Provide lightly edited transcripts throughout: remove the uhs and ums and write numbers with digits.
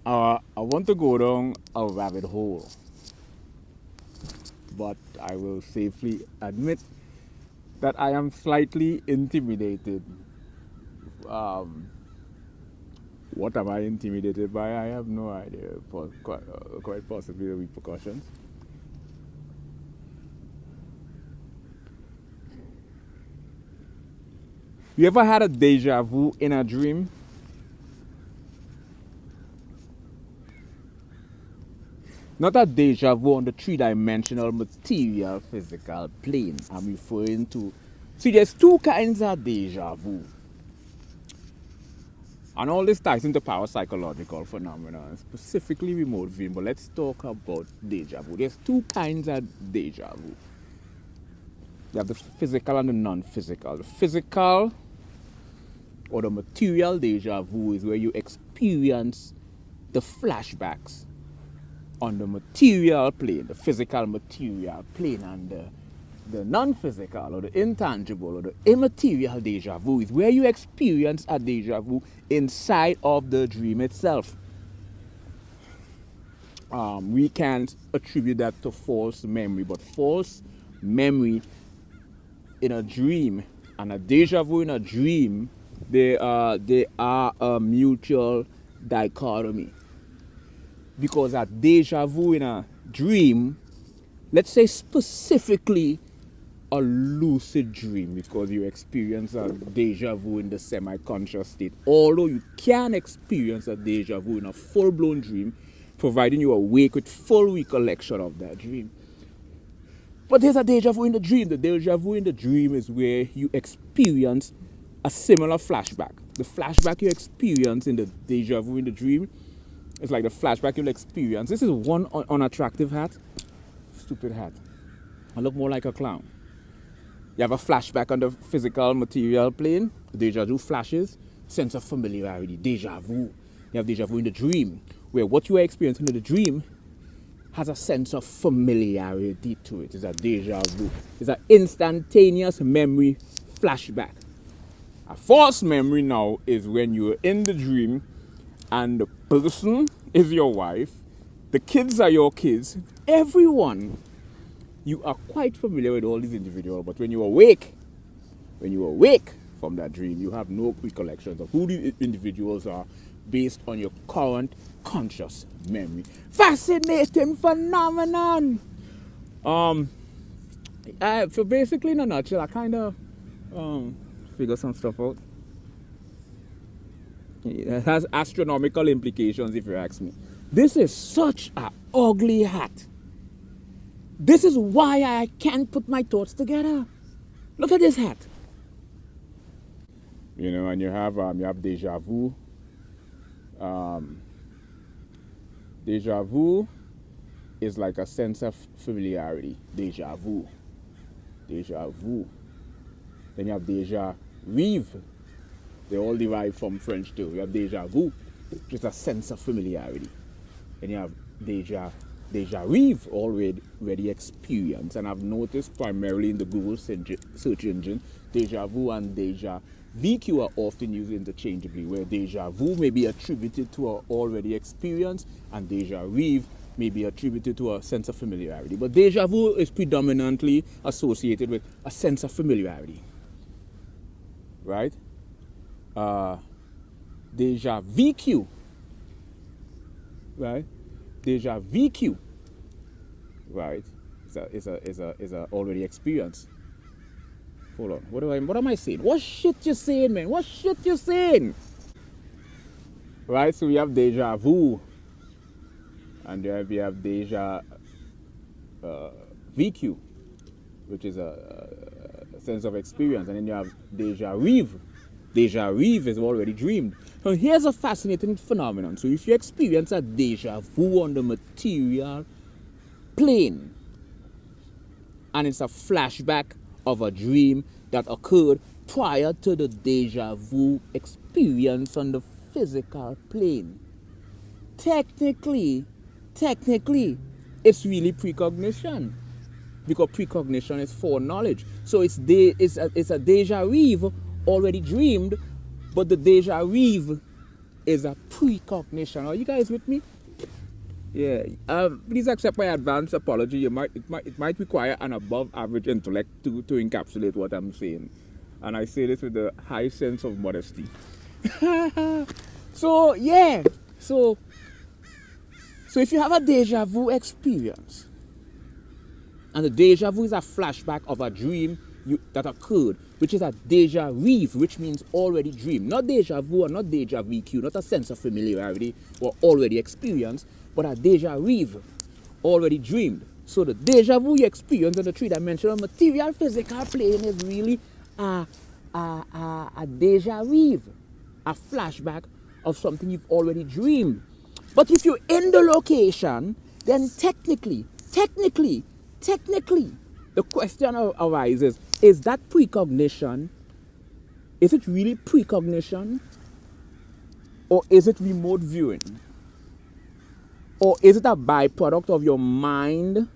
I want to go down a rabbit hole, but I will safely admit that I am slightly intimidated. Um, what am I intimidated by? I have no idea. Quite possibly the repercussions. You ever had a deja vu in a dream? Not a deja vu on the three-dimensional material physical plane. I'm referring to. See, there's two kinds of deja vu. And all this ties into parapsychological phenomena, specifically remote viewing. But let's talk about deja vu. There's two kinds of deja vu. You have the physical and the non-physical. The physical or the material deja vu is where you experience the flashbacks on the material plane, the physical material plane, and the non-physical or the intangible or the immaterial deja vu is where you experience a deja vu inside of the dream itself. We can't attribute that to false memory, but false memory in a dream and a deja vu in a dream, they are a mutual dichotomy. Because a deja vu in a dream, let's say specifically a lucid dream, because you experience a deja vu in the semi-conscious state, although you can experience a deja vu in a full-blown dream, providing you are awake with full recollection of that dream. But there's a deja vu in the dream. The deja vu in the dream is where you experience a similar flashback. The flashback you experience in the deja vu in the dream is like the flashback you'll experience. This is one unattractive hat. Stupid hat. I look more like a clown. You have a flashback on the physical material plane. Deja vu flashes. Sense of familiarity. Deja vu. You have deja vu in the dream, where what you are experiencing in the dream has a sense of familiarity to it. It's a deja vu. It's an instantaneous memory flashback. A false memory now is when you're in the dream and the person is your wife, the kids are your kids, everyone. You are quite familiar with all these individuals, but when you awake from that dream, you have no recollections of who the individuals are based on your current conscious memory. Fascinating phenomenon. So basically, in a nutshell, I kind of figure some stuff out. It has astronomical implications, if you ask me. This is such an ugly hat. This is why I can't put my thoughts together. Look at this hat. You know, and you have deja vu. Deja vu is like a sense of familiarity. Deja vu. Deja vu. Then you have deja vu. They all derive from French too. You have deja vu, which is a sense of familiarity. Then you have deja vu, already experience. And I've noticed primarily in the Google search engine, deja vu and deja VQ are often used interchangeably, where deja vu may be attributed to an already experience and deja vu may be attributed to a sense of familiarity. But deja vu is predominantly associated with a sense of familiarity, right? Deja VQ, right? Deja VQ, right? Is a already experience. Hold on. What am I saying? What shit you saying, man? What shit you saying? Right? So we have deja vu, and then we have deja VQ, which is a sense of experience, and then you have deja vu. Deja vu is already dreamed. Now here's a fascinating phenomenon. So if you experience a deja vu on the material plane, and it's a flashback of a dream that occurred prior to the deja vu experience on the physical plane, technically, it's really precognition, because precognition is foreknowledge. So it's a deja vu already dreamed, but the deja vu is a precognition. Are you guys with me? Yeah. Please accept my advance apology. It might require an above average intellect to encapsulate what I'm saying. And I say this with a high sense of modesty. So yeah. So if you have a deja vu experience, and the deja vu is a flashback of a dream that occurred, which is a deja vu, which means already dreamed. Not deja vu or not deja VQ, not a sense of familiarity or already experienced, but a deja vu, already dreamed. So the deja vu you experience on the three-dimensional material physical plane is really a deja vu, a flashback of something you've already dreamed. But if you're in the location, then technically, the question arises, is that precognition, is it really precognition? Or is it remote viewing? Or is it a byproduct of your mind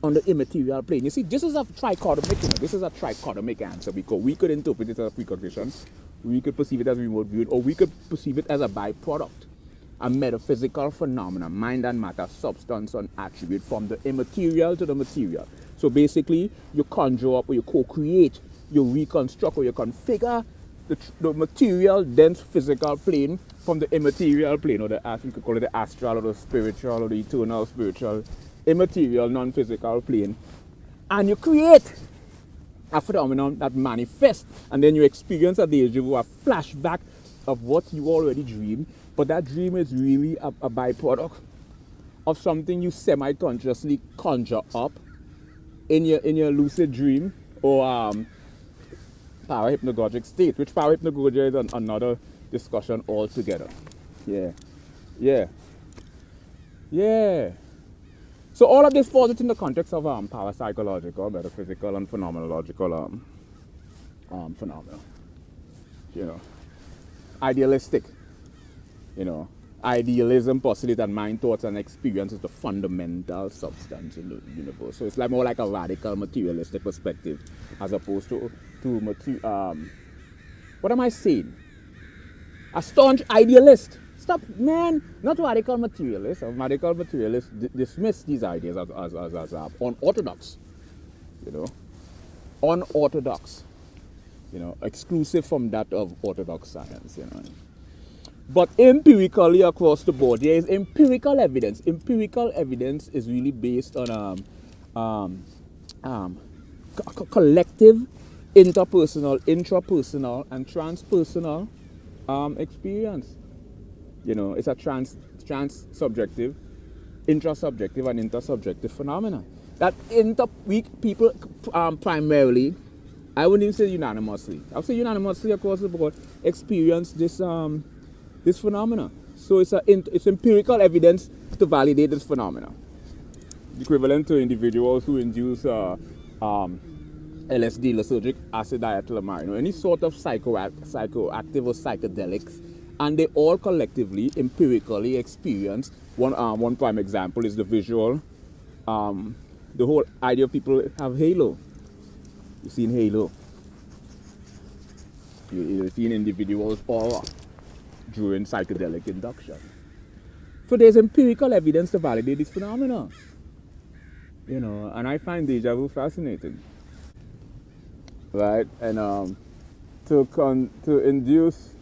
on the immaterial plane? You see, this is a trichotomic, this is a trichotomic answer, because we could interpret it as a precognition, we could perceive it as remote viewing, or we could perceive it as a byproduct, a metaphysical phenomenon, mind and matter, substance and attribute, from the immaterial to the material. So basically, you conjure up, or you co-create, you reconstruct, or you configure the material, dense physical plane from the immaterial plane, or we could call it the astral, or the spiritual, or the eternal spiritual, immaterial, non-physical plane. And you create a phenomenon that manifests, and then you experience a deja vu, a flashback of what you already dreamed, but that dream is really a byproduct of something you semi-consciously conjure up in your lucid dream, or parahypnagogic state, which parahypnagogia is another discussion altogether. Yeah. So all of this falls within the context of parapsychological, metaphysical, and phenomenological phenomena. Idealistic. Idealism postulates that mind, thoughts, and experience is the fundamental substance in the universe. So it's more like a radical materialistic perspective, as opposed to what am I saying? A staunch idealist. Stop, man. Not radical materialist. Radical materialists dismiss these ideas as unorthodox. Unorthodox. Exclusive from that of orthodox science. But empirically across the board, there is empirical evidence. Empirical evidence is really based on collective, interpersonal, intrapersonal, and transpersonal experience. It's a trans-subjective, intrasubjective, and intersubjective phenomena. That people primarily, I wouldn't even say unanimously, I would say unanimously across the board, experience this phenomena. So it's empirical evidence to validate this phenomena. Equivalent to individuals who induce LSD, lysergic acid diethylamine, any sort of psychoactive or psychedelics, and they all collectively, empirically experience. One prime example is the visual. The whole idea of people have halo. You've seen halo. You've seen individuals aura during psychedelic induction. So there's empirical evidence to validate this phenomena. And I find deja vu fascinating. Right? And to induce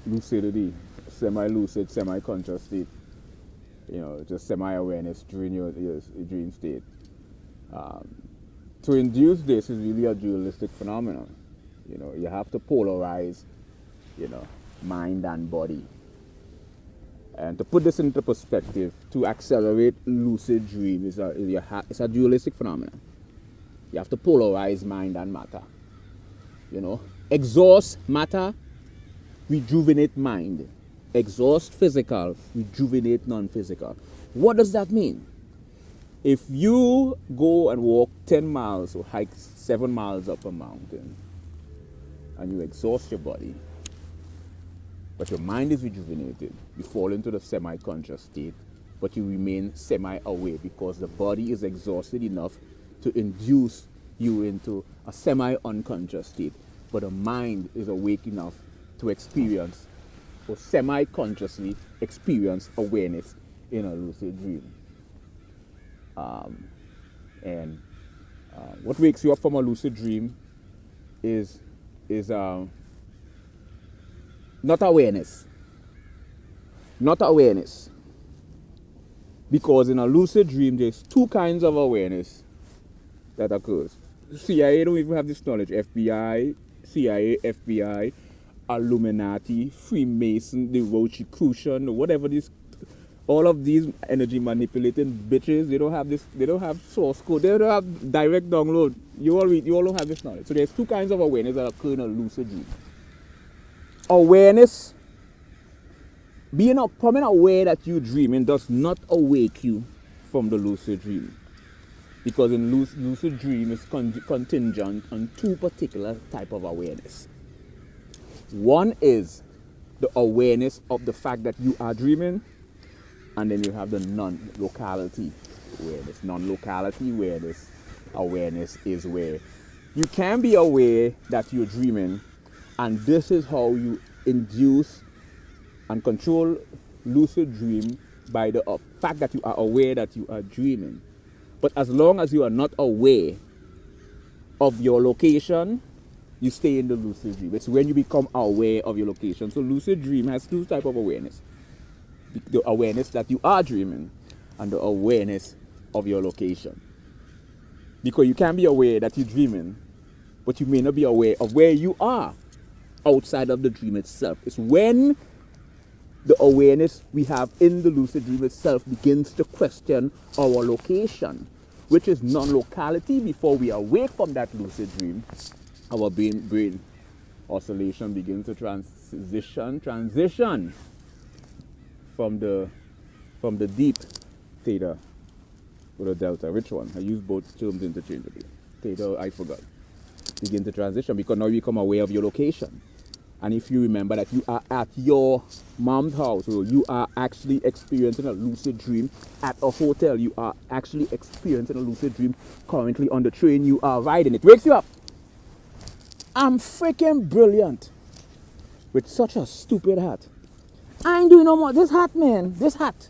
lucidity, semi-lucid, semi-conscious state, just semi-awareness during your dream state. To induce this is really a dualistic phenomenon. You have to polarize, mind and body. And to put this into perspective, to accelerate lucid dream is a dualistic phenomenon. You have to polarize mind and matter. Exhaust matter, rejuvenate mind. Exhaust physical, rejuvenate non-physical. What does that mean? If you go and walk 10 miles or hike 7 miles up a mountain and you exhaust your body, but your mind is rejuvenated, you fall into the semi-conscious state, but you remain semi-aware because the body is exhausted enough to induce you into a semi-unconscious state, but the mind is awake enough to experience or semi-consciously experience awareness in a lucid dream. And what wakes you up from a lucid dream is not awareness. Not awareness. Because in a lucid dream, there's two kinds of awareness that occurs. CIA don't even have this knowledge. FBI, CIA, FBI, Illuminati, Freemason, the Rosicrucian, whatever this, all of these energy manipulating bitches, they don't have this, they don't have source code, they don't have direct download. You all don't have this knowledge. So there's two kinds of awareness that occur in a lucid dream. Awareness, becoming aware that you're dreaming does not awake you from the lucid dream. Because in lucid dream is contingent on two particular type of awareness. One is the awareness of the fact that you are dreaming, and then you have the non-locality awareness. Non-locality awareness, awareness is where you can be aware that you're dreaming, and this is how you induce and control lucid dream by the fact that you are aware that you are dreaming. But as long as you are not aware of your location, you stay in the lucid dream. It's when you become aware of your location. So lucid dream has two types of awareness. The awareness that you are dreaming and the awareness of your location. Because you can be aware that you're dreaming, but you may not be aware of where you are outside of the dream itself. It's when the awareness we have in the lucid dream itself begins to question our location, which is non-locality. Before we awake from that lucid dream, our brain oscillation begins to transition from the deep theta or the delta. Which one? I use both terms interchangeably. Theta, I forgot. Begin to transition because now you become aware of your location. And if you remember that you are at your mom's house, or you are actually experiencing a lucid dream at a hotel, you are actually experiencing a lucid dream currently on the train you are riding, it wakes you up. I'm freaking brilliant with such a stupid hat. I ain't doing no more. This hat, man, this hat.